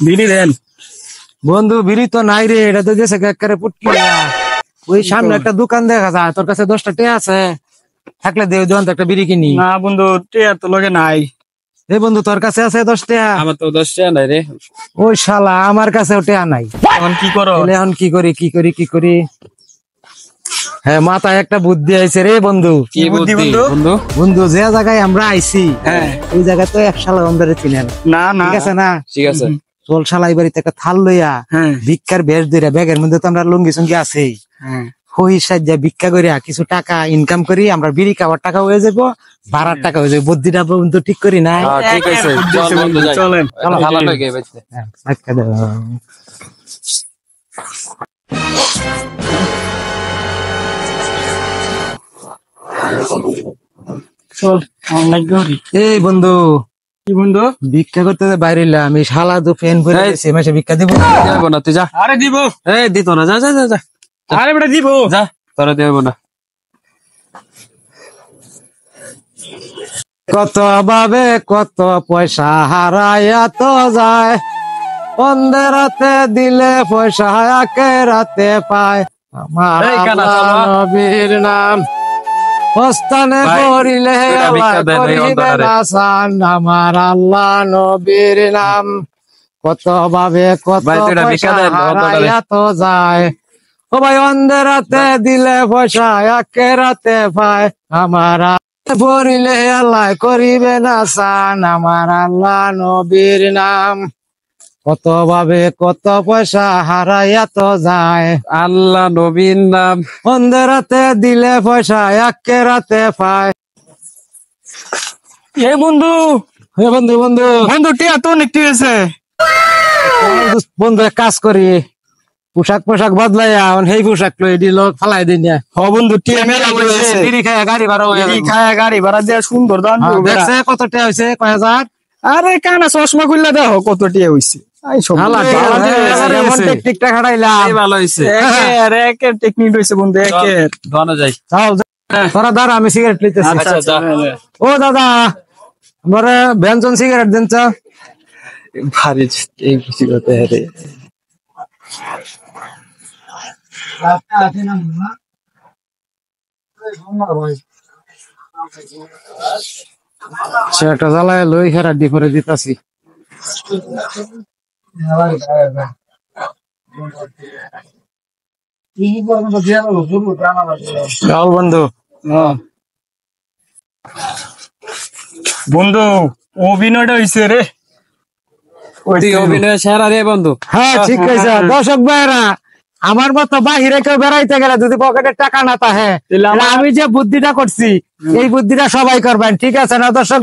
বিড়ি দেন বন্ধু বিড়ি তো নাই রে, এটা তো গেছে একেবারে পুটকি। ওই সামনে একটা দোকান দেখা যায়, তোর কাছে 10টা টিয়া আছে? থাকলে দে, ওই দোকান থেকে একটা বিড়ি কিনি। না বন্ধু, টিয়া তো লগে নাই। এ বন্ধু, তোর কাছে আছে 10 টিয়া? আমার তো 10 টাকা নাই রে। ওই শালা, আমার কাছেও টিয়া নাই। এখন কি করো? তাহলে এখন কি করি? হ্যাঁ, মাথায় একটা বুদ্ধি আইছে রে বন্ধু। কি বুদ্ধি বন্ধু? বন্ধু, যে জায়গায় আমরা আইছি হ্যাঁ, ওই জায়গায় তো এক শালা আমরা চিনি না, না না, ঠিক আছে না? ঠিক আছে। চল শালা, এই বাড়িতে একটা থাল লইয়া হ্যাঁ ভিক্ষার বেশ ধরে, ব্যাগের মধ্যে তো আমরা লুঙ্গি সঙ্গি আছেই, হ্যাঁ, ওই সাহায্যে ভিক্ষা করিয়া কিছু টাকা ইনকাম করি, আমরা বিড়ি খাওয়ার টাকা হয়ে যাবো, ভাড়ার টাকা হয়ে যাবে। বুদ্ধিটা বন্ধু ঠিক করি না? হ্যাঁ, ঠিক আছে, চল বন্ধু যাই। চলেন। চলো ভালো লাগে বাইতে। হ্যাঁ, আচ্ছা দাও। চল অনেক গরি। এই বন্ধু, কি বন্ধু? ভিক্ষা করতে বাইরে এলাম, আমি শালা তো ফ্যান করে এই। গেছি, মাসে ভিক্ষা দিব? দেব না তুই যা। আরে দিব। এই দিত না, যা যা যা যা আরে বেটা দিব। যা, তোরা দেব না। কত ভাবে কত পয়সা হারাইয়া তো যায়, অন্ধের রাতে দিলে পয়সা একে রাতে পায়। আমার এই কানা, আল্লাহ চল, নবীর নাম প্রস্থানে ভাই, করিলে দুইটা ভিক্ষা দেন এই করিবে অন্ধকারে। নাসান। আমার আল্লাহ নবীর নাম, কত ভাবে কত ভাই, দুইটা ভিক্ষা পয়সা দেন অন্ধকারে। হারাইয়া তো যায়। ও ভাই, অন্ধের রাতে দিলে পয়সা একে রাতে পায়। আমার পড়িলে আল্লাহ করিবে না সান। আমার আল্লাহ নবীর নাম, কত ভাবে কত পয়সা হারাইয়া তো যায়। আল্লাহ নবীর নাম। অন্ধের রাতে দিলে পয়সা একে রাতে পায়। এ বন্ধু, হে বন্ধু, বন্ধু বন্ধু টিয়া তো অনেক টিয়েছে। বন্ধু, এক কাজ করি, পোশাক বদলাইয়া সেই পোশাক লই দিল ফালাই দিন। হ বন্ধু, টিয়া মেলা হয়েছে। বিড়ি খায় গাড়ি ভাড়া হয়ে বিড়ি যাবে। খায় গাড়ি ভাড়া দেয়া সুন্দর দান হ্যাঁ, দিব বেটা। দেখছে কত টাকা হয়েছে? কয় হাজার? আরে কানা চশমা খুললা দেখো কত টিয়া হইছে। আই সব হালা, ভালো হ্যাঁ, হইছে। এমন টেকনিকটা খাটাইলাম। এই ভালো হইছে। একের টেকনিক হইছে বন্ধু, একের। ধনা যাই। যাও, যাও। তোরা দাঁড়া, আমি সিগারেট লইতেছি। আচ্ছা যা। ও দাদা, আমার ব্যঞ্জন সিগারেট দেন চা। ভারী এই খুশি করতে রে। সে একটা জ্বালায় লই খেরা দি করে দিতাছি। যাও বন্ধু। বন্ধু অভিনয়টা হইছে রে। তুই অভিনয় সেরা রে বন্ধু। হ্যাঁ, ঠিক আছে। দর্শক ভাইরা, আমার মতো বাহিরে কেউ বেড়াইতে গেলে যদি পকেটে টাকা না থাকে, তাহলে আমি যে বুদ্ধিটা করছি এই বুদ্ধিটা সবাই করবেন, ঠিক আছে না দর্শক?